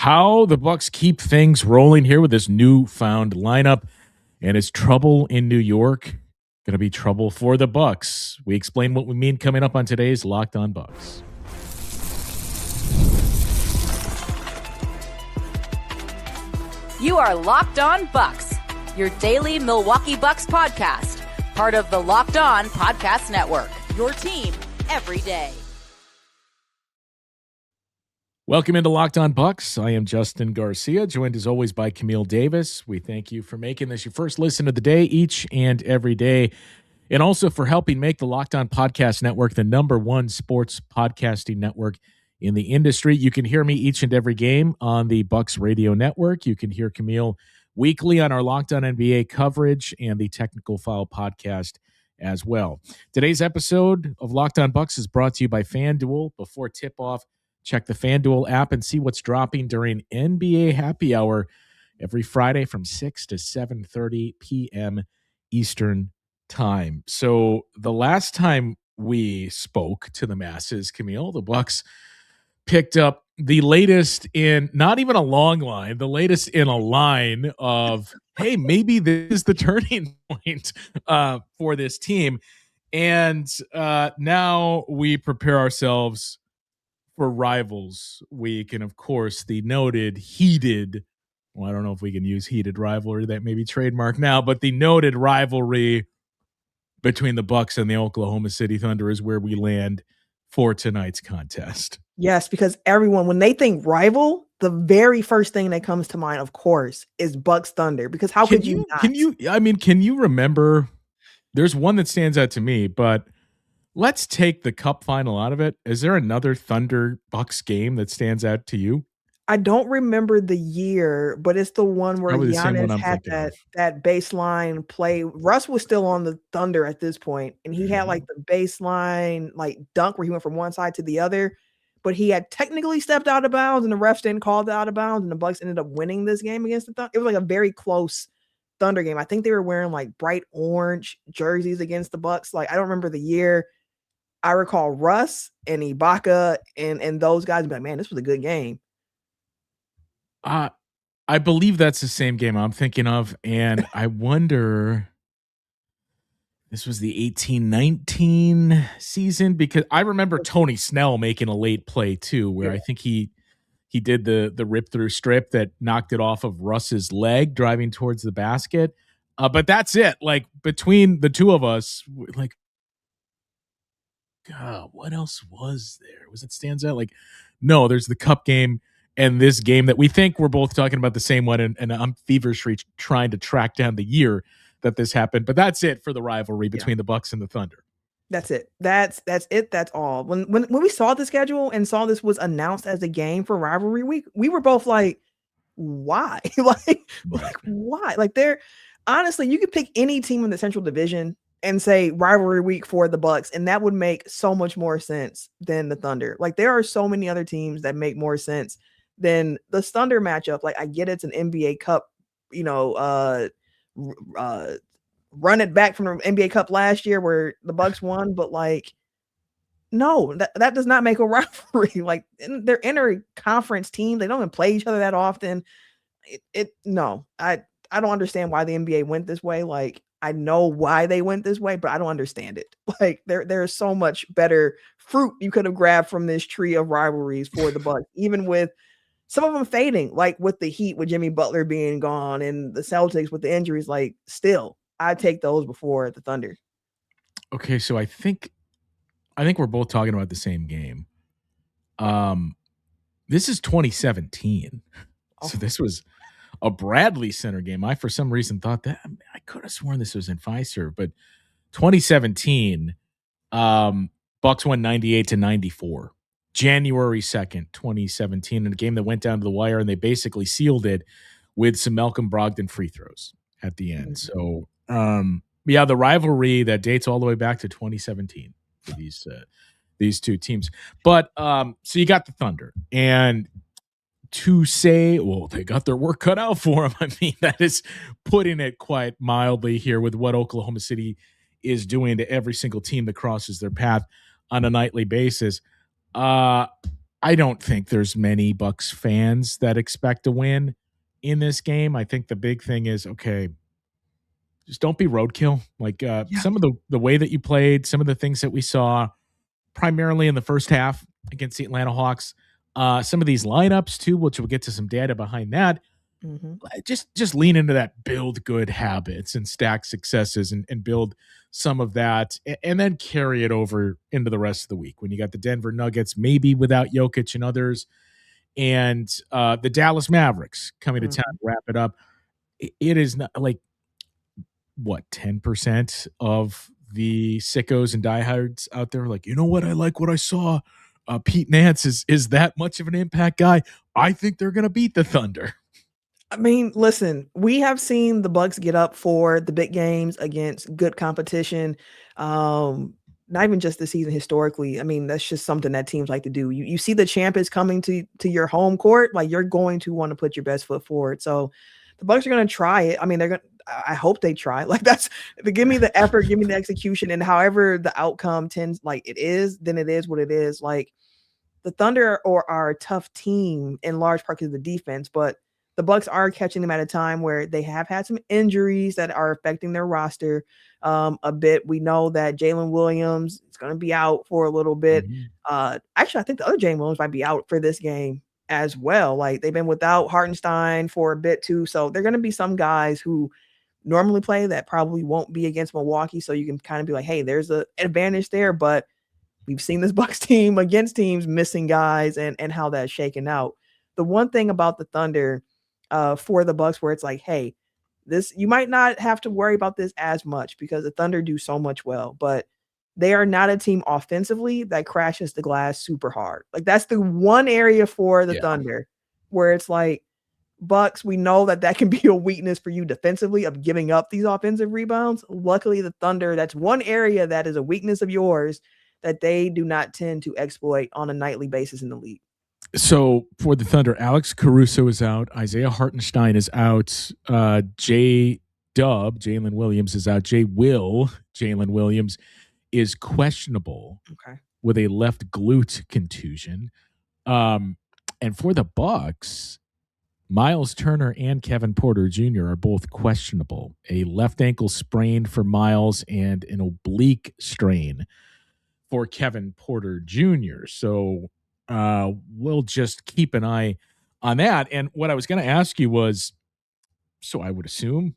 how the Bucks keep things rolling here with this newfound lineup, and it's trouble in New York. Going to be trouble for the Bucks. We explain what we mean coming up on today's Locked On Bucks. You are Locked On Bucks, your daily Milwaukee Bucks podcast, part of the Locked On Podcast Network, your team every day. Welcome into Locked On Bucks. I am Justin Garcia, joined as always by Camille Davis. We thank you for making this your first listen of the day each and every day, and also for helping make the Locked On Podcast Network the #1 sports podcasting network in the industry. You can hear me each and every game on the Bucks Radio Network. You can hear Camille weekly on our Locked On NBA coverage and the Technical File podcast as well. Today's episode of Locked On Bucks is brought to you by FanDuel. Before tip-off, check the FanDuel app and see what's dropping during NBA Happy Hour every Friday from 6 to 7:30 p.m. Eastern Time. So the last time we spoke to the masses, Camille, the Bucks picked up the latest in not even a long line, the latest in a line of, hey, maybe this is the turning point for this team. And now we prepare ourselves for Rivals Week, and of course the noted heated, well, I don't know if we can use heated rivalry, that may be trademark now, but the noted rivalry between the Bucks and the Oklahoma City Thunder is where we land for tonight's contest. Yes, because everyone, when they think rival, the very first thing that comes to mind, of course, is Bucks Thunder, because how could you not? Can you remember? There's one that stands out to me, but let's take the cup final out of it. Is there another Thunder Bucks game that stands out to you? I don't remember the year, but it's the one where Giannis had that baseline play. Russ was still on the Thunder at this point, and he had like the baseline like dunk where he went from one side to the other, but he had technically stepped out of bounds, and the refs didn't call it out of bounds, and the Bucks ended up winning this game against the Thunder. It was like a very close Thunder game. I think they were wearing like bright orange jerseys against the Bucks. Like, I don't remember the year. I recall Russ and Ibaka and those guys be like, man, this was a good game. I believe that's the same game I'm thinking of, and I wonder, this was the 18-19 season, because I remember Tony Snell making a late play too, where I think he did the rip through strip that knocked it off of Russ's leg driving towards the basket. But that's it. Like, between the two of us, like, God, what else was there? Was it stands out? Like, no, there's the cup game and this game that we think we're both talking about the same one, and I'm feverishly trying to track down the year that this happened. But that's it for the rivalry between the Bucks and the Thunder. That's it. That's it. That's all. When we saw the schedule and saw this was announced as a game for Rivalry Week, we were both like, why? like why? Like, honestly, you could pick any team in the Central Division and say Rivalry Week for the Bucks, and that would make so much more sense than the Thunder. Like, there are so many other teams that make more sense than the Thunder matchup. Like, I get it's an NBA Cup, run it back from the NBA Cup last year where the Bucks won, but like, no, that does not make a rivalry. Like, they're inter-conference teams. They don't even play each other that often. No, I don't understand why the NBA went this way. Like, I know why they went this way, but I don't understand it. Like, there's so much better fruit you could have grabbed from this tree of rivalries for the Bucks, even with some of them fading, like with the Heat, with Jimmy Butler being gone, and the Celtics with the injuries. Like, still, I'd take those before the Thunder. Okay, so I think we're both talking about the same game. This is 2017. So this was a Bradley Center game. I, for some reason, thought that I could have sworn this was in Fiserv, but 2017, Bucks won 98-94. January 2nd, 2017, in a game that went down to the wire, and they basically sealed it with some Malcolm Brogdon free throws at the end. So, the rivalry that dates all the way back to 2017 for these two teams. But so you got the Thunder, and to say, well, they got their work cut out for them, I mean, that is putting it quite mildly here with what Oklahoma City is doing to every single team that crosses their path on a nightly basis. I don't think there's many Bucks fans that expect a win in this game. I think the big thing is, okay, just don't be roadkill. Like Yeah. some of the way that you played, some of the things that we saw primarily in the first half against the Atlanta Hawks, some of these lineups too, which we'll get to some data behind that. Mm-hmm. Just lean into that, build good habits and stack successes and build some of that, and then carry it over into the rest of the week when you got the Denver Nuggets, maybe without Jokic and others, and the Dallas Mavericks coming to town to wrap it up. It is not like what 10% of the sickos and diehards out there are like, you know what, I like what I saw. Pete Nance is that much of an impact guy. I think they're going to beat the Thunder. I mean, listen, we have seen the Bucks get up for the big games against good competition. Not even just this season historically. I mean, that's just something that teams like to do. You see the champ is coming to your home court, like you're going to want to put your best foot forward. So the Bucks are going to try it. I mean, I hope they try. Like give me the effort, give me the execution, and however the outcome tends, like it is, then it is what it is. Like the Thunder are a tough team in large part because of the defense, but the Bucks are catching them at a time where they have had some injuries that are affecting their roster a bit. We know that Jalen Williams is going to be out for a little bit. Actually, I think the other Jalen Williams might be out for this game as well. Like they've been without Hartenstein for a bit too. So they're going to be some guys who normally play that probably won't be against Milwaukee. So you can kind of be like, hey, there's an advantage there. But we've seen this Bucks team against teams missing guys and how that's shaken out. The one thing about the Thunder for the Bucks where it's like, hey, this you might not have to worry about this as much because the Thunder do so much well, but they are not a team offensively that crashes the glass super hard. Like that's the one area for the Thunder where it's like, Bucks, we know that can be a weakness for you defensively of giving up these offensive rebounds. Luckily, the Thunder, that's one area that is a weakness of yours that they do not tend to exploit on a nightly basis in the league. So for the Thunder, Alex Caruso is out. Isaiah Hartenstein is out. Jalen Williams is out. Jalen Williams is questionable with a left glute contusion. And for the Bucks, Myles Turner and Kevin Porter Jr. are both questionable. A left ankle sprain for Myles and an oblique strain for Kevin Porter Jr. So we'll just keep an eye on that. And what I was going to ask you was, so I would assume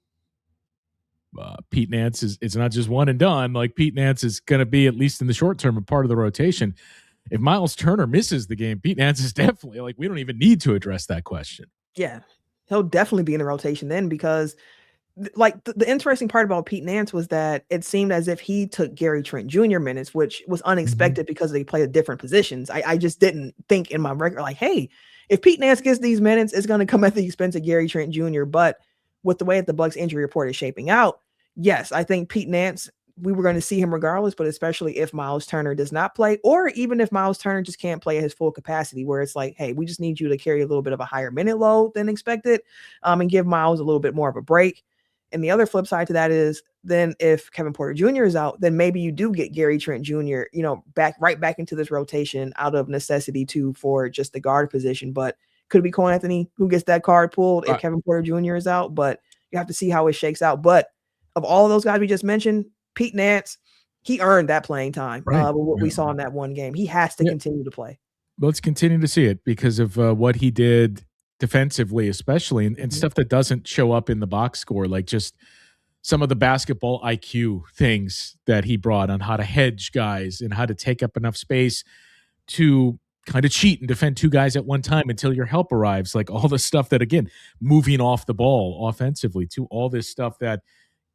Pete Nance it's not just one and done. Like Pete Nance is going to be, at least in the short term, a part of the rotation. If Myles Turner misses the game, Pete Nance is definitely, like, we don't even need to address that question. Yeah, he'll definitely be in the rotation then because like the interesting part about Pete Nance was that it seemed as if he took Gary Trent Jr. minutes, which was unexpected because they played different positions. I just didn't think in my record, like, hey, if Pete Nance gets these minutes, it's going to come at the expense of Gary Trent Jr. But with the way that the Bucks injury report is shaping out, yes, I think Pete Nance, we were going to see him regardless, but especially if Myles Turner does not play, or even if Myles Turner just can't play at his full capacity, where it's like, hey, we just need you to carry a little bit of a higher minute load than expected, and give Myles a little bit more of a break. And the other flip side to that is then if Kevin Porter Jr. is out, then maybe you do get Gary Trent Jr., right back into this rotation out of necessity too for just the guard position. But could be Cole Anthony who gets that card pulled if Kevin Porter Jr. is out, but you have to see how it shakes out. But of all of those guys we just mentioned, Pete Nance, he earned that playing time with what we saw in that one game. He has to continue to play. Let's continue to see it because of what he did defensively, especially, and stuff that doesn't show up in the box score, like just some of the basketball IQ things that he brought on how to hedge guys and how to take up enough space to kind of cheat and defend two guys at one time until your help arrives. Like all the stuff that, again, moving off the ball offensively to all this stuff that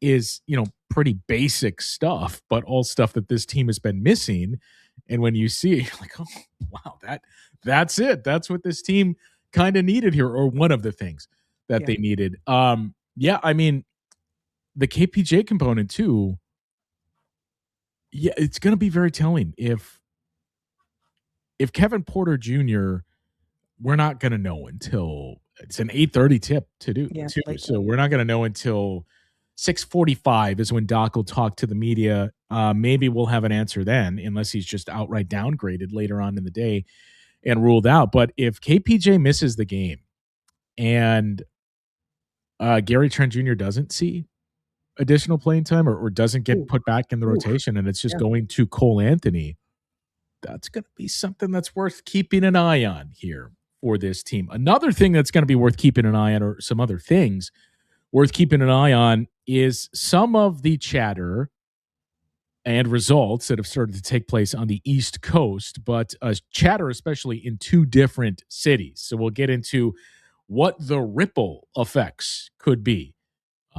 is, pretty basic stuff, but all stuff that this team has been missing. And when you see it, like, oh, wow, that's it. That's what this team kind of needed here, or one of the things that they needed. I mean, the KPJ component too. Yeah, it's going to be very telling if Kevin Porter Jr., we're not going to know until it's an 8:30 tip to do too. So we're not going to know until 6:45 is when Doc will talk to the media. Maybe we'll have an answer then, unless he's just outright downgraded later on in the day. and ruled out. But if KPJ misses the game and Gary Trent Jr. doesn't see additional playing time or doesn't get put back in the rotation and it's just going to Cole Anthony, that's going to be something that's worth keeping an eye on here for this team. Another thing that's going to be worth keeping an eye on, or some other things worth keeping an eye on, is some of the chatter and results that have started to take place on the East Coast, but chatter especially in two different cities. So we'll get into what the ripple effects could be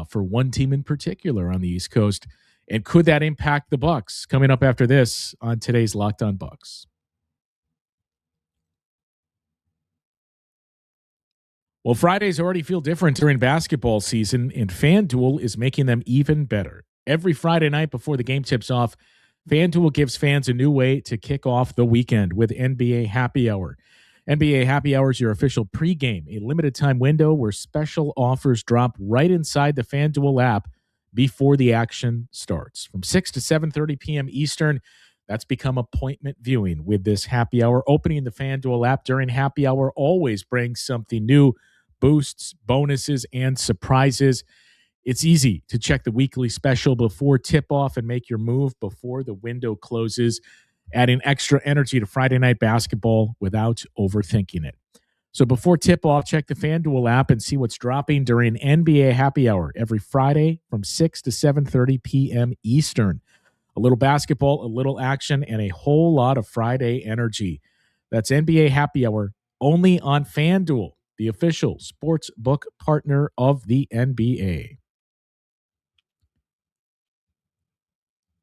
for one team in particular on the East Coast, and could that impact the Bucks? Coming up after this on today's Locked On Bucks. Well, Fridays already feel different during basketball season, and FanDuel is making them even better. Every Friday night before the game tips off, FanDuel gives fans a new way to kick off the weekend with NBA Happy Hour. NBA Happy Hour is your official pregame, a limited-time window where special offers drop right inside the FanDuel app before the action starts. From 6 to 7:30 p.m. Eastern, that's become appointment viewing with this Happy Hour. Opening the FanDuel app during Happy Hour always brings something new, boosts, bonuses, and surprises. It's easy to check the weekly special before tip-off and make your move before the window closes, adding extra energy to Friday night basketball without overthinking it. So before tip-off, check the FanDuel app and see what's dropping during NBA Happy Hour every Friday from 6 to 7:30 p.m. Eastern. A little basketball, a little action, and a whole lot of Friday energy. That's NBA Happy Hour only on FanDuel, the official sports book partner of the NBA.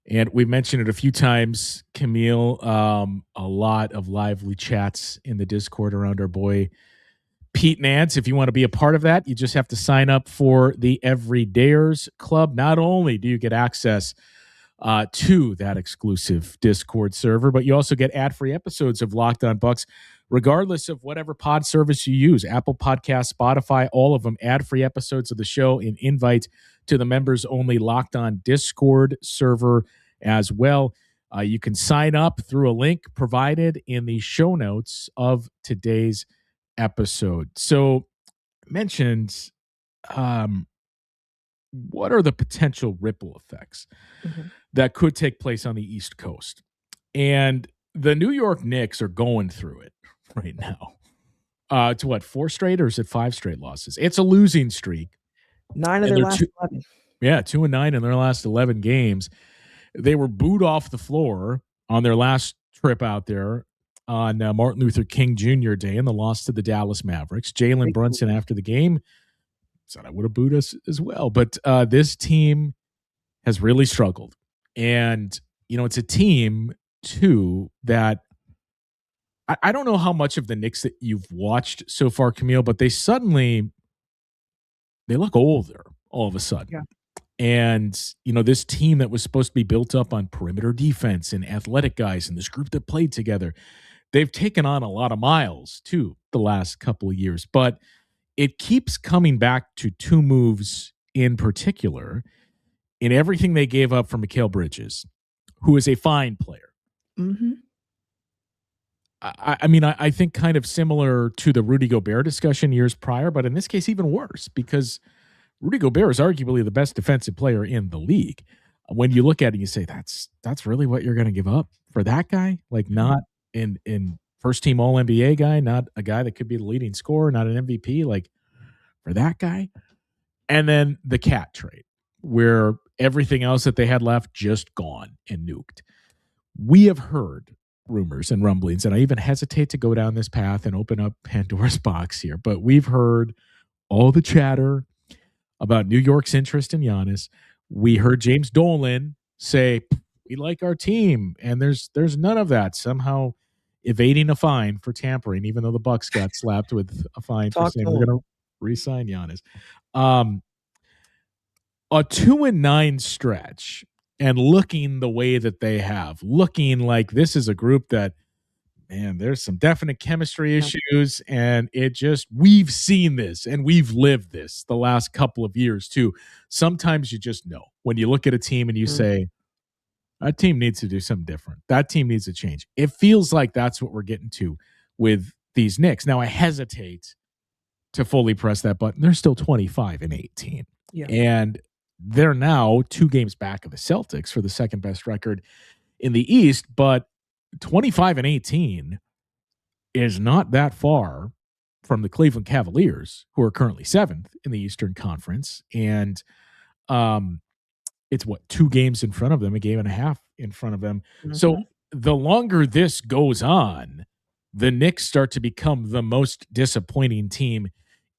And we've mentioned it a few times, Camille, a lot of lively chats in the Discord around our boy Pete Nance. If you want to be a part of that, you just have to sign up for the Everydayers Club. Not only do you get access to that exclusive Discord server, but you also get ad-free episodes of Locked On Bucks, regardless of whatever pod service you use, Apple Podcasts, Spotify, all of them, ad-free episodes of the show, and invite to the members-only Locked On Discord server as well. You can sign up through a link provided in the show notes of today's episode. So, mentioned, what are the potential ripple effects that could take place on the East Coast? And the New York Knicks are going through it right now. To what, 4 straight, or is it 5 straight losses? It's a losing streak. 9 of their last 11. Yeah, 2-9 in their last 11 games. They were booed off the floor on their last trip out there on Martin Luther King Jr. Day in the loss to the Dallas Mavericks. Jalen Brunson, after the game, said, I would have booed us as well. But this team has really struggled. And, it's a team, too, that I don't know how much of the Knicks that you've watched so far, Camille, but they look older all of a sudden. Yeah. And, this team that was supposed to be built up on perimeter defense and athletic guys and this group that played together, they've taken on a lot of miles, too, the last couple of years. But it keeps coming back to 2 moves in particular in everything they gave up for Mikal Bridges, who is a fine player. Mm-hmm. I think kind of similar to the Rudy Gobert discussion years prior, but in this case even worse, because Rudy Gobert is arguably the best defensive player in the league. When you look at it, you say, that's really what you're going to give up for that guy? Like, not in first-team All-NBA guy, not a guy that could be the leading scorer, not an MVP, like, for that guy? And then the Cat trade, where everything else that they had left just gone and nuked. We have heard rumors and rumblings, and I even hesitate to go down this path and open up Pandora's box here, but we've heard all the chatter about New York's interest in Giannis. We heard James Dolan say, we like our team, and there's none of that, somehow evading a fine for tampering, even though the Bucks got slapped with a fine for saying we're going to re-sign Giannis. A 2-9 stretch, and looking the way that they have, looking like this is a group that, man, there's some definite chemistry issues, and we've seen this and we've lived this the last couple of years too. Sometimes you just know when you look at a team and you say, that team needs to do something different. That team needs to change. It feels like that's what we're getting to with these Knicks. Now I hesitate to fully press that button. They're still 25-18. Yeah. And they're now 2 games back of the Celtics for the second best record in the East, but 25-18 is not that far from the Cleveland Cavaliers, who are currently 7th in the Eastern Conference. And it's 2 games in front of them, a game and a half in front of them. Mm-hmm. So the longer this goes on, the Knicks start to become the most disappointing team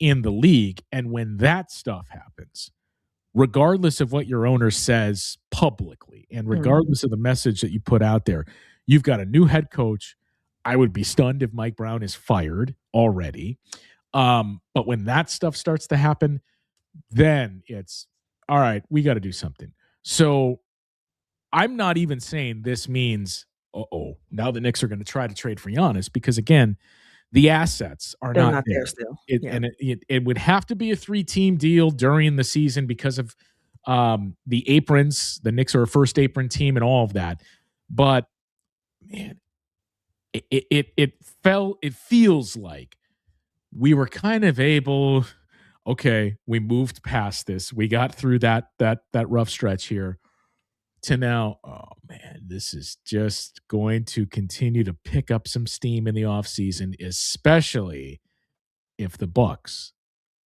in the league. And when that stuff happens, regardless of what your owner says publicly and regardless of the message that you put out there, you've got a new head coach. I would be stunned if Mike Brown is fired already. But when that stuff starts to happen, then it's, all right, we got to do something. So I'm not even saying this means, now the Knicks are going to try to trade for Giannis, because again, the assets are not there still. And it would have to be a 3-team deal during the season because of the aprons. The Knicks are a first apron team and all of that. But man, it feels like we were kind of able, okay, we moved past this. We got through that rough stretch here to now, oh man, this is just going to continue to pick up some steam in the offseason, especially if the Bucks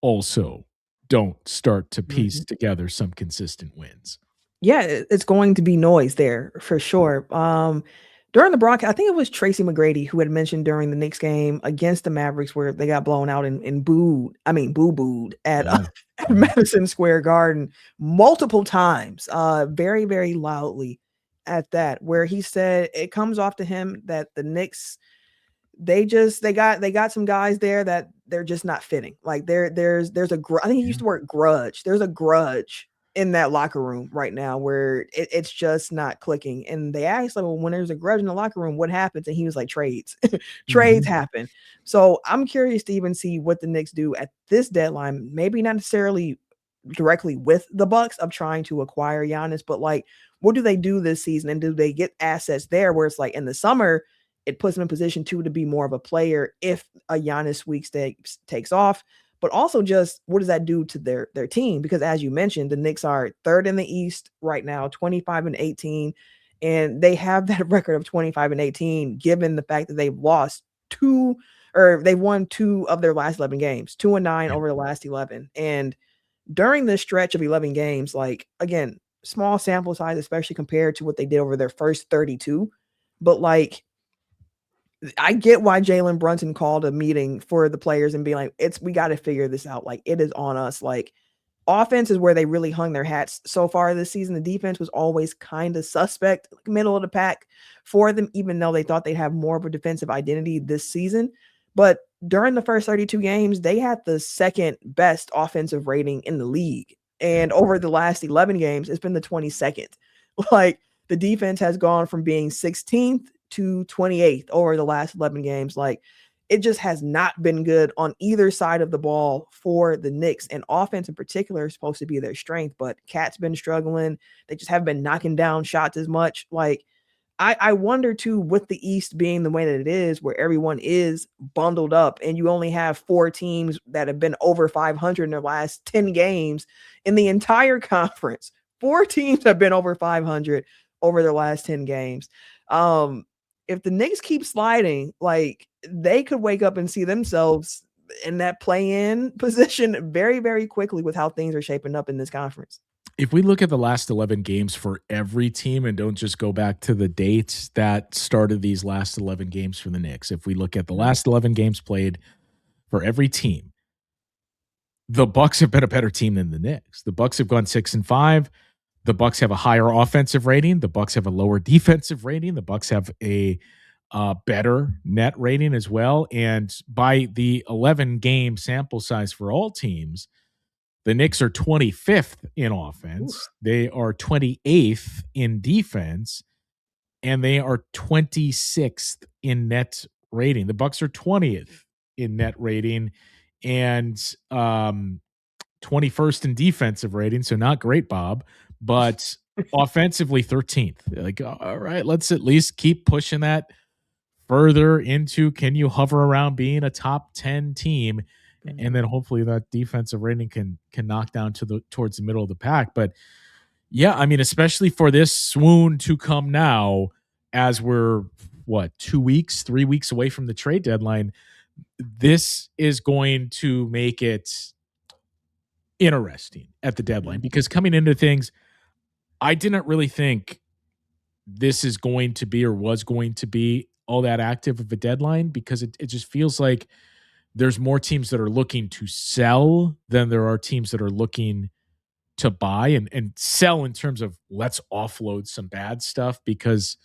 also don't start to piece together some consistent wins. Yeah, it's going to be noise there for sure. During the broadcast, I think it was Tracy McGrady who had mentioned during the Knicks game against the Mavericks where they got blown out and booed at Madison Square Garden multiple times, very, very loudly at that, where he said it comes off to him that the Knicks, they got some guys there that they're just not fitting. Like there's a I think he used the word grudge. There's a grudge in that locker room right now where it's just not clicking. And they asked him, well, when there's a grudge in the locker room, what happens? And he was like, trades. Trades happen. So I'm curious to even see what the Knicks do at this deadline. Maybe not necessarily directly with the Bucks of trying to acquire Giannis, but like, what do they do this season? And do they get assets there where it's like in the summer, it puts them in position to be more of a player if a Giannis sweepstakes takes off? But also just what does that do to their team? Because as you mentioned, the Knicks are 3rd in the East right now, 25-18. And they have that record of 25-18, given the fact that they've won 2 of their last 11 games, 2-9 over the last 11. And during this stretch of 11 games, like, again, small sample size, especially compared to what they did over their first 32. But like, I get why Jalen Brunson called a meeting for the players and be like, we got to figure this out. Like, it is on us. Like, offense is where they really hung their hats so far this season. The defense was always kind of suspect, like middle of the pack for them, even though they thought they'd have more of a defensive identity this season. But during the first 32 games, they had the 2nd best offensive rating in the league. And over the last 11 games, it's been the 22nd. Like, the defense has gone from being 16th to 28th over the last 11 games. Like, it just has not been good on either side of the ball for the Knicks, and offense in particular is supposed to be their strength, but Cat's been struggling. They just haven't been knocking down shots as much. Like, I wonder too, with the East being the way that it is, where everyone is bundled up and you only have 4 teams that have been over 500 in their last 10 games in the entire conference. 4 teams have been over 500 over their last 10 games. If the Knicks keep sliding, like, they could wake up and see themselves in that play-in position very, very quickly with how things are shaping up in this conference. If we look at the last 11 games for every team and don't just go back to the dates that started these last 11 games for the Knicks, if we look at the last 11 games played for every team, the Bucks have been a better team than the Knicks. The Bucks have gone 6-5. The Bucks have a higher offensive rating. The Bucks have a lower defensive rating. The Bucks have a better net rating as well. And by the 11-game sample size for all teams, the Knicks are 25th in offense. Ooh. They are 28th in defense, and they are 26th in net rating. The Bucks are 20th in net rating and 21st in defensive rating. So not great, Bob, but offensively 13th. Like, all right, let's at least keep pushing that further into, can you hover around being a top 10 team? And then hopefully that defensive rating can knock down towards the middle of the pack. But yeah, I mean, especially for this swoon to come now, as we're 3 weeks away from the trade deadline, this is going to make it interesting at the deadline, because coming into things, I didn't really think this is going to be or was going to be all that active of a deadline, because it just feels like there's more teams that are looking to sell than there are teams that are looking to buy, and sell in terms of let's offload some bad stuff, because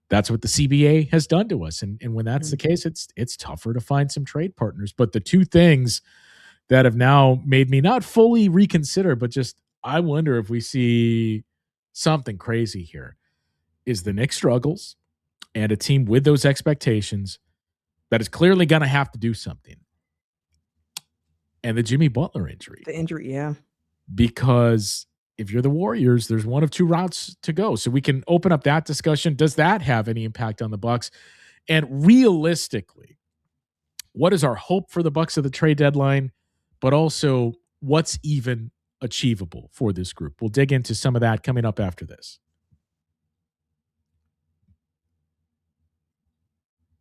that's what the CBA has done to us. And when that's the case, it's tougher to find some trade partners. But the two things that have now made me not fully reconsider, but just I wonder if we see something crazy here, is the Knicks struggles and a team with those expectations that is clearly going to have to do something. And the Jimmy Butler injury. The injury, yeah. Because if you're the Warriors, there's one of two routes to go. So we can open up that discussion. Does that have any impact on the Bucks? And realistically, what is our hope for the Bucks at the trade deadline? But also, what's even achievable for this group? We'll dig into some of that coming up after this.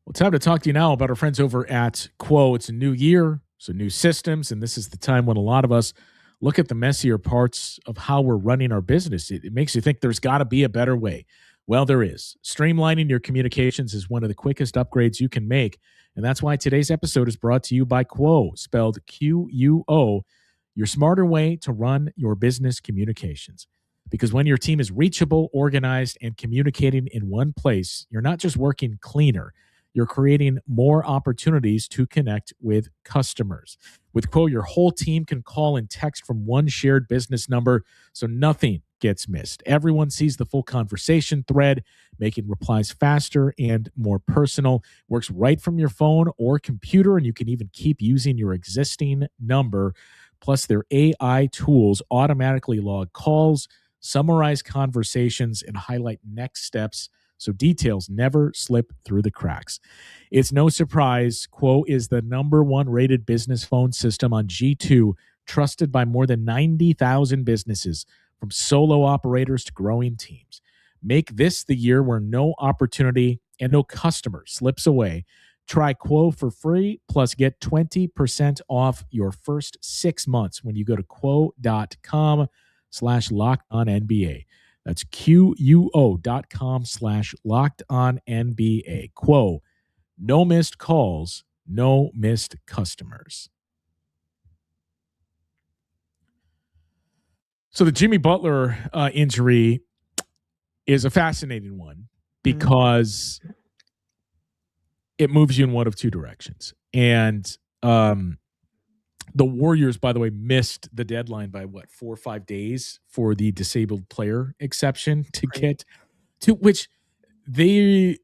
Well, time to talk to you now about our friends over at Quo. It's a new year, so new systems, and this is the time when a lot of us look at the messier parts of how we're running our business. It makes you think there's got to be a better way. Well, there is. Streamlining your communications is one of the quickest upgrades you can make, and that's why today's episode is brought to you by Quo, spelled Quo, your smarter way to run your business communications. Because when your team is reachable, organized, and communicating in one place, you're not just working cleaner, you're creating more opportunities to connect with customers. With Quo, your whole team can call and text from one shared business number, so nothing gets missed. Everyone sees the full conversation thread, making replies faster and more personal. Works right from your phone or computer, and you can even keep using your existing number. Plus, their AI tools automatically log calls, summarize conversations, and highlight next steps, so details never slip through the cracks. It's no surprise, Quo is the #1 rated business phone system on G2, trusted by more than 90,000 businesses, from solo operators to growing teams. Make this the year where no opportunity and no customer slips away. Try Quo for free, plus get 20% off your first 6 months when you go to quo.com/lockedonnba. That's QUO.com/lockedonnba. Quo, no missed calls, no missed customers. So the Jimmy Butler injury is a fascinating one, because it moves you in one of two directions. And the Warriors, by the way, missed the deadline by 4 or 5 days for the disabled player exception to get to, which they're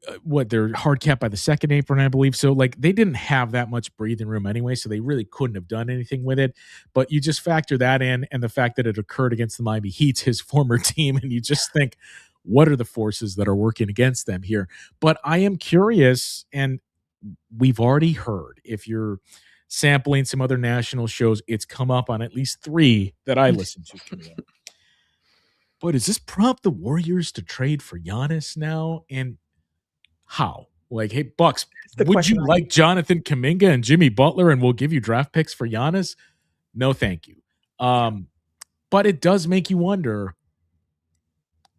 hard capped by the second apron, I believe. So like they didn't have that much breathing room anyway, so they really couldn't have done anything with it. But you just factor that in, and the fact that it occurred against the Miami Heat, his former team, and you just think, what are the forces that are working against them here? But I am curious, and we've already heard, if you're sampling some other national shows, it's come up on at least 3 that I listen to. But does this prompt the Warriors to trade for Giannis now? And how? Like, hey, Bucks, would you like Jonathan Kuminga and Jimmy Butler, and we'll give you draft picks for Giannis? No, thank you. But it does make you wonder,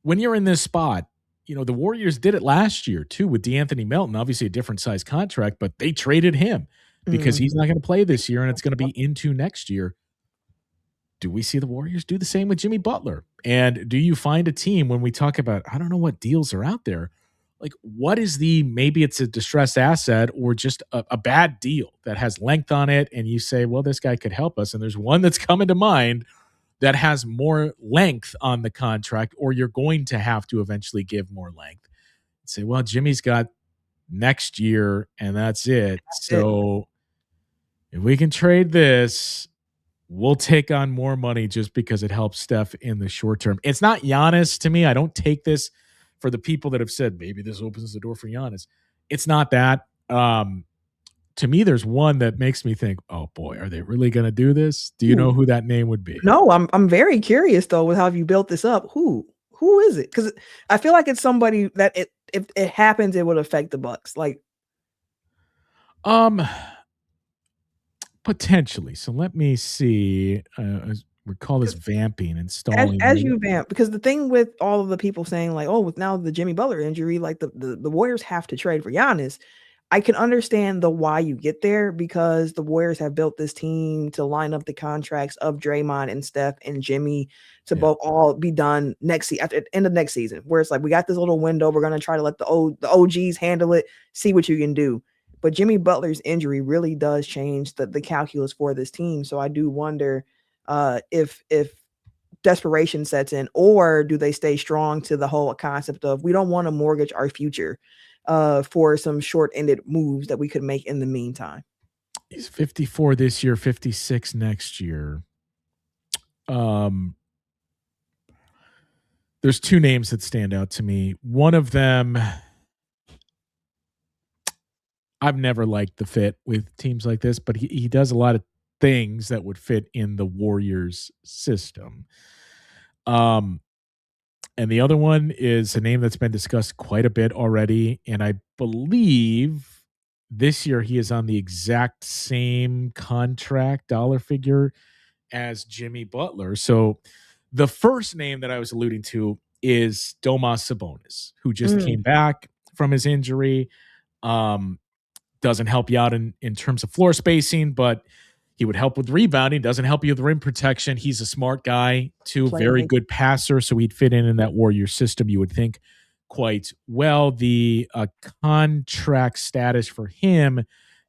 when you're in this spot, the Warriors did it last year too with DeAnthony Melton, obviously a different size contract, but they traded him because he's not going to play this year, and it's going to be into next year. Do we see the Warriors do the same with Jimmy Butler? And do you find a team, when we talk about, I don't know what deals are out there, like what is maybe it's a distressed asset or just a bad deal that has length on it, and you say, well, this guy could help us, and there's one that's coming to mind that has more length on the contract, or you're going to have to eventually give more length. Say, well, Jimmy's got next year, and that's it. So if we can trade this, we'll take on more money just because it helps Steph in the short term. It's not Giannis to me. I don't take this for the people that have said maybe this opens the door for Giannis. It's not that. To me, there's one that makes me think, oh boy, are they really going to do this? Do you know who that name would be? No, I'm very curious though with how you built this up. Who is it? Because I feel like it's somebody that if it happens, it would affect the Bucks. Like, potentially. So let me see. We call this vamping, installing. as you vamp, because the thing with all of the people saying like, oh, with now the Jimmy Butler injury, like the Warriors have to trade for Giannis. I can understand the why you get there because the Warriors have built this team to line up the contracts of Draymond and Steph and Jimmy to both all be done next at the end of next season, where it's like we got this little window. We're gonna try to let the OGs handle it, see what you can do. But Jimmy Butler's injury really does change the calculus for this team. So I do wonder if desperation sets in, or do they stay strong to the whole concept of we don't want to mortgage our future for some short-ended moves that we could make in the meantime. He's 54 this year, 56 next year. There's two names that stand out to me. One of them, I've never liked the fit with teams like this, but he does a lot of things that would fit in the Warriors system. And the other one is a name that's been discussed quite a bit already. And I believe this year he is on the exact same contract dollar figure as Jimmy Butler. So the first name that I was alluding to is Domas Sabonis, who just came back from his injury. Doesn't help you out in terms of floor spacing, but he would help with rebounding, doesn't help you with rim protection. He's a smart guy, too, very good passer, so he'd fit in that Warrior system, you would think, quite well. The contract status for him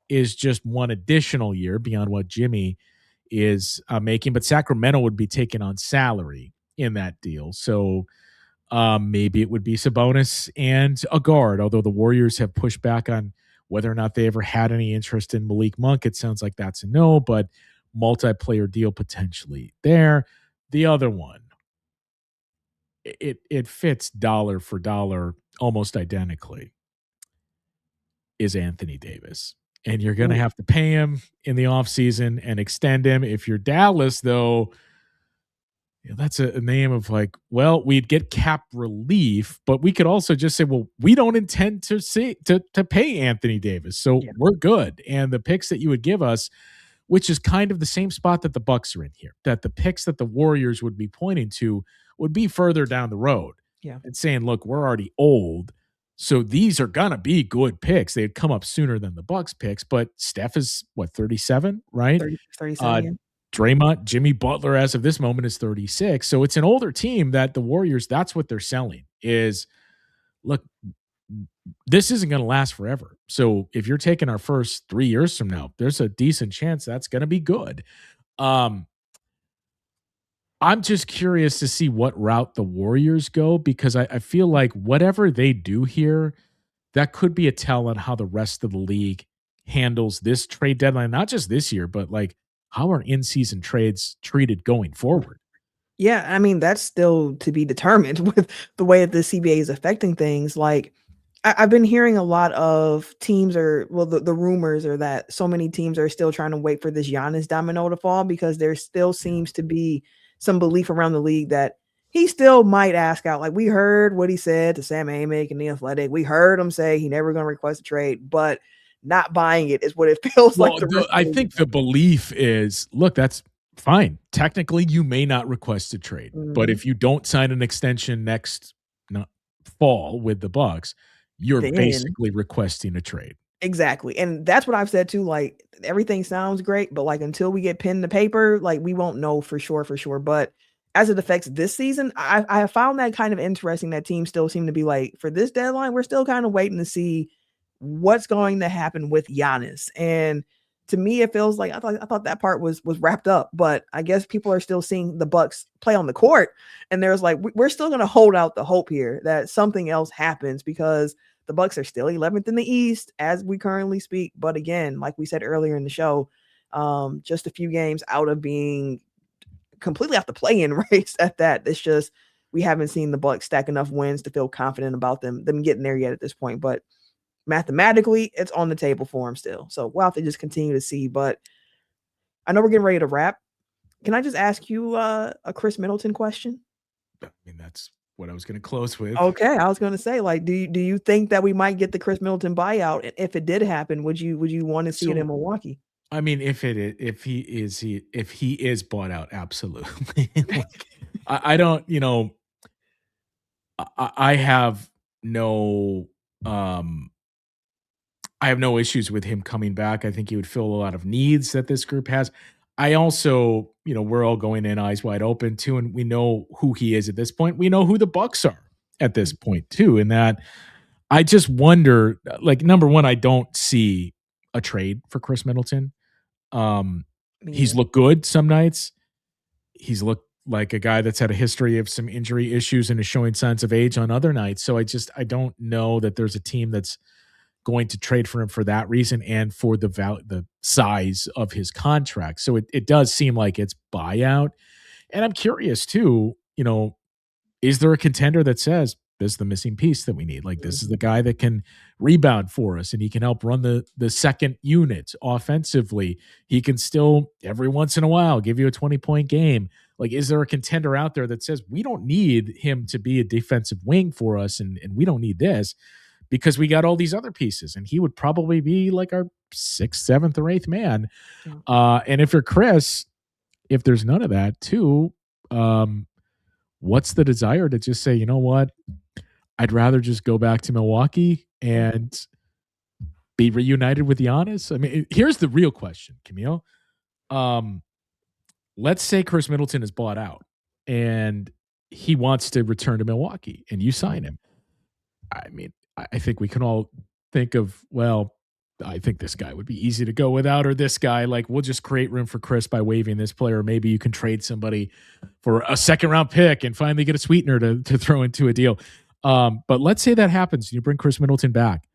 is just one additional year beyond what Jimmy is making, but Sacramento would be taking on salary in that deal. So maybe it would be Sabonis and a guard, although the Warriors have pushed back on whether or not they ever had any interest in Malik Monk. It sounds like that's a no, but multiplayer deal potentially there. The other one, it fits dollar for dollar almost identically, is Anthony Davis. And you're going to have to pay him in the offseason and extend him. If you're Dallas, though, that's a name of like, well, we'd get cap relief, but we could also just say, well, we don't intend to pay Anthony Davis, so we're good. And the picks that you would give us, which is kind of the same spot that the Bucks are in here, that the picks that the Warriors would be pointing to would be further down the road and saying, look, we're already old, so these are gonna be good picks. They'd come up sooner than the Bucks picks, but Steph is what, 37, right? 37. Draymond, Jimmy Butler, as of this moment, is 36. So it's an older team that the Warriors, that's what they're selling is, look, this isn't going to last forever. So if you're taking our first 3 years from now, there's a decent chance that's going to be good. I'm just curious to see what route the Warriors go, because I feel like whatever they do here, that could be a tell on how the rest of the league handles this trade deadline, not just this year, but like, how are in-season trades treated going forward? Yeah, I mean, that's still to be determined with the way that the CBA is affecting things. Like, I've been hearing a lot of teams the rumors are that so many teams are still trying to wait for this Giannis domino to fall, because there still seems to be some belief around the league that he still might ask out. Like, we heard what he said to Sam Amick and The Athletic. We heard him say he never going to request a trade, but not buying it is what it feels like. I think the belief is, look, that's fine. Technically, you may not request a trade, but if you don't sign an extension next fall with the Bucks, you're basically requesting a trade. Exactly. And that's what I've said too. Like, everything sounds great, but like, until we get pen to paper, like, we won't know for sure. But as it affects this season, I have found that kind of interesting that teams still seem to be like, for this deadline, we're still kind of waiting to see what's going to happen with Giannis. And to me, it feels like I thought that part was wrapped up, but I guess people are still seeing the Bucks play on the court, and there's like, we're still going to hold out the hope here that something else happens, because the Bucks are still 11th in the East as we currently speak. But again, like we said earlier in the show, just a few games out of being completely off the play-in race at that. It's just, we haven't seen the Bucks stack enough wins to feel confident about them getting there yet at this point. But mathematically, it's on the table for him still. So we'll have to just continue to see. But I know we're getting ready to wrap. Can I just ask you a Khris Middleton question? I mean, that's what I was going to close with. Okay, I was going to say, like, do you think that we might get the Khris Middleton buyout? And if it did happen, would you want to see it in Milwaukee? I mean, if he is bought out, absolutely. Like, I don't, I have no I have no issues with him coming back. I think he would fill a lot of needs that this group has. I also, we're all going in eyes wide open too, and we know who he is at this point. We know who the Bucks are at this point too, and that I just wonder, like, number one, I don't see a trade for Khris Middleton. He's looked good some nights. He's looked like a guy that's had a history of some injury issues and is showing signs of age on other nights. So I don't know that there's a team that's going to trade for him for that reason and for the size of his contract. So it does seem like it's buyout. And I'm curious too, is there a contender that says this is the missing piece that we need? Like, this is the guy that can rebound for us and he can help run the second unit offensively. He can still every once in a while give you a 20-point game. Like, is there a contender out there that says we don't need him to be a defensive wing for us and we don't need this because we got all these other pieces, and he would probably be like our 6th, 7th, or 8th man. And if you're Khris, if there's none of that too, what's the desire to just say, you know what, I'd rather just go back to Milwaukee and be reunited with Giannis? I mean, here's the real question, Camille. Let's say Khris Middleton is bought out and he wants to return to Milwaukee and you sign him. I mean, I think we can all think of, well, I think this guy would be easy to go without, or this guy, like, we'll just create room for Khris by waiving this player. Maybe you can trade somebody for a 2nd-round pick and finally get a sweetener to throw into a deal. But let's say that happens and you bring Khris Middleton back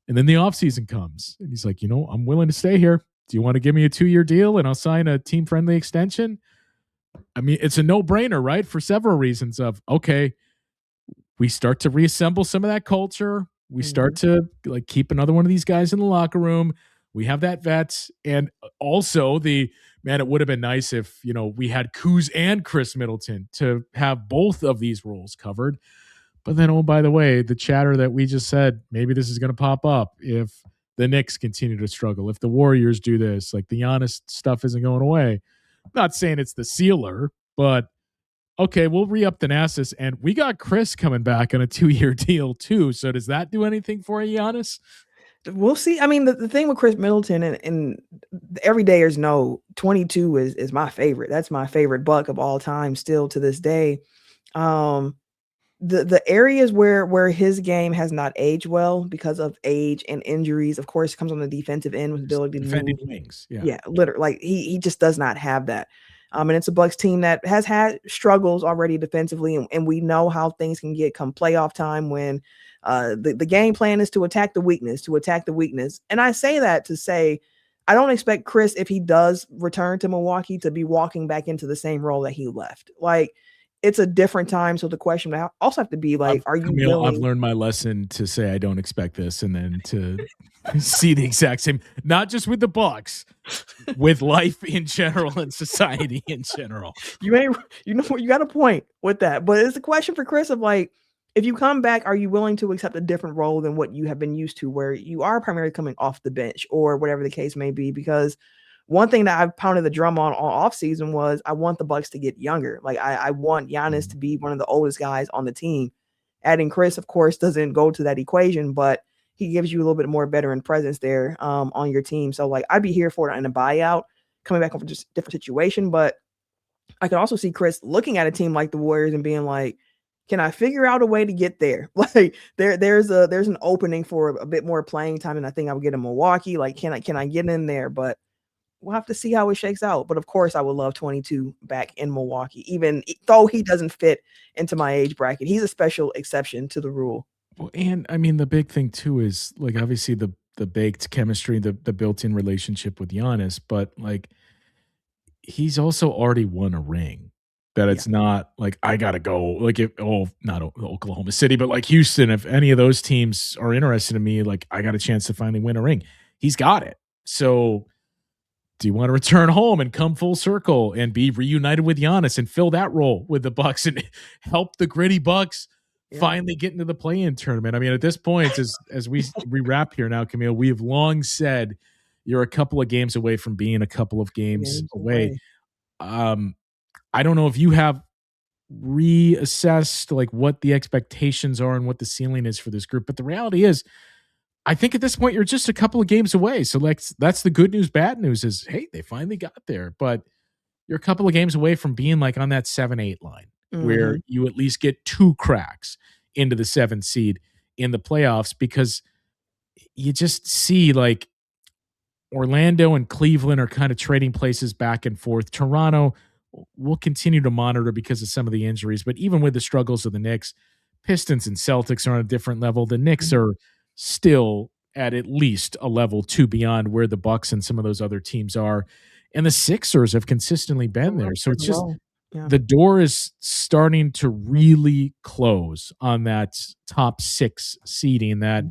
and then the offseason comes and he's like, I'm willing to stay here. Do you want to give me a 2-year deal and I'll sign a team-friendly extension? I mean, it's a no-brainer, right? For several reasons of, okay, we start to reassemble some of that culture. We start to like keep another one of these guys in the locker room. We have that vets. And also it would have been nice if, we had Kuz and Khris Middleton to have both of these roles covered. But then, oh, by the way, the chatter that we just said, maybe this is going to pop up if the Knicks continue to struggle, if the Warriors do this, like the Giannis stuff isn't going away. I'm not saying it's the sealer, but okay, we'll re-up Thanasis, and we got Khris coming back on a 2-year deal too. So does that do anything for you, Giannis? We'll see. I mean, the thing with Khris Middleton and the everydayers know 22 is my favorite. That's my favorite Buck of all time still to this day. The areas where his game has not aged well because of age and injuries, of course, comes on the defensive end with ability to defending move. wings. Yeah, literally, like he just does not have that. And it's a Bucks team that has had struggles already defensively, and we know how things can get come playoff time when the game plan is to attack the weakness. And I say that to say I don't expect Khris, if he does return to Milwaukee, to be walking back into the same role that he left. Like, it's a different time. So the question would also have to be like, are you Camille, willing? I've learned my lesson to say I don't expect this, and then to see the exact same, not just with the Bucks, with life in general and society in general. You got a point with that. But it's a question for Khris of like, if you come back, are you willing to accept a different role than what you have been used to, where you are primarily coming off the bench or whatever the case may be? Because one thing that I've pounded the drum on off season was I want the Bucks to get younger. Like I want Giannis to be one of the oldest guys on the team. Adding Khris, of course, doesn't go to that equation, but he gives you a little bit more veteran presence there on your team. So like I'd be here for it in a buyout, coming back off just a different situation. But I could also see Khris looking at a team like the Warriors and being like, can I figure out a way to get there? Like there's an opening for a bit more playing time, and I think I would get in Milwaukee. Like, can I get in there? But we'll have to see how it shakes out. But of course, I would love 22 back in Milwaukee, even though he doesn't fit into my age bracket. He's a special exception to the rule. Well, and I mean, the big thing too is like obviously the baked chemistry, the built-in relationship with Giannis, but like he's also already won a ring. That it's not like I gotta go. Like not Oklahoma City, but like Houston. If any of those teams are interested in me, like I got a chance to finally win a ring. He's got it. So, do you want to return home and come full circle and be reunited with Giannis and fill that role with the Bucks and help the gritty Bucks finally get into the play-in tournament? I mean, at this point, as we wrap here now, Camille, we have long said you're a couple of games away from being a couple of games away. I don't know if you have reassessed like what the expectations are and what the ceiling is for this group, but the reality is, I think at this point you're just a couple of games away. So like that's the good news. Bad news is, hey, they finally got there, but you're a couple of games away from being like on that 7-8 line where you at least get 2 cracks into the 7th seed in the playoffs, because you just see like Orlando and Cleveland are kind of trading places back and forth. Toronto will continue to monitor because of some of the injuries, but even with the struggles of the Knicks, Pistons and Celtics are on a different level. The Knicks are still at least a level 2 beyond where the Bucks and some of those other teams are. And the Sixers have consistently been there. So it's just the door is starting to really close on that top 6 seeding that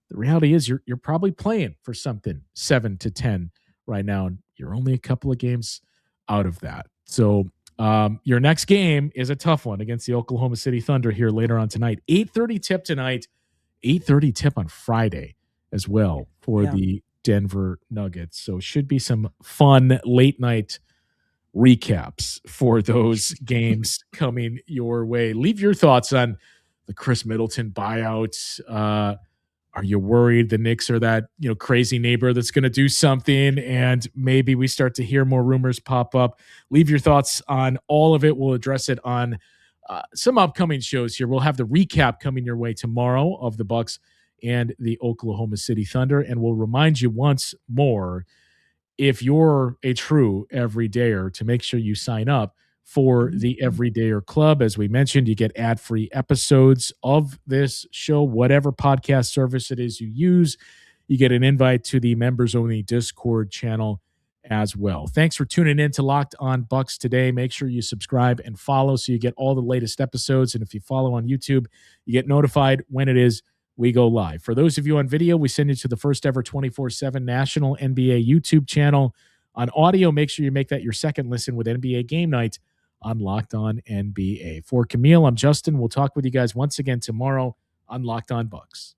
the reality is you're probably playing for something 7 to 10 right now, and you're only a couple of games out of that. So your next game is a tough one against the Oklahoma City Thunder here later on tonight. 8:30 tip tonight, 8:30 tip on Friday as well for the Denver Nuggets. So should be some fun late night recaps for those games coming your way. Leave your thoughts on the Khris Middleton buyout. Are you worried the Knicks are that crazy neighbor that's going to do something, and maybe we start to hear more rumors pop up? Leave your thoughts on all of it. We'll address it on some upcoming shows here. We'll have the recap coming your way tomorrow of the Bucks and the Oklahoma City Thunder, and we'll remind you once more, if you're a true everydayer, to make sure you sign up for the Everydayer Club. As we mentioned, you get ad-free episodes of this show, whatever podcast service it is you use. You get an invite to the members-only Discord channel as well. Thanks for tuning in to Locked On Bucks today. Make sure you subscribe and follow so you get all the latest episodes. And if you follow on YouTube, you get notified when it is we go live. For those of you on video, we send you to the first ever 24/7 national NBA YouTube channel. On audio, make sure you make that your second listen with NBA Game Night on Locked On NBA. For Camille, I'm Justin. We'll talk with you guys once again tomorrow on Locked On Bucks.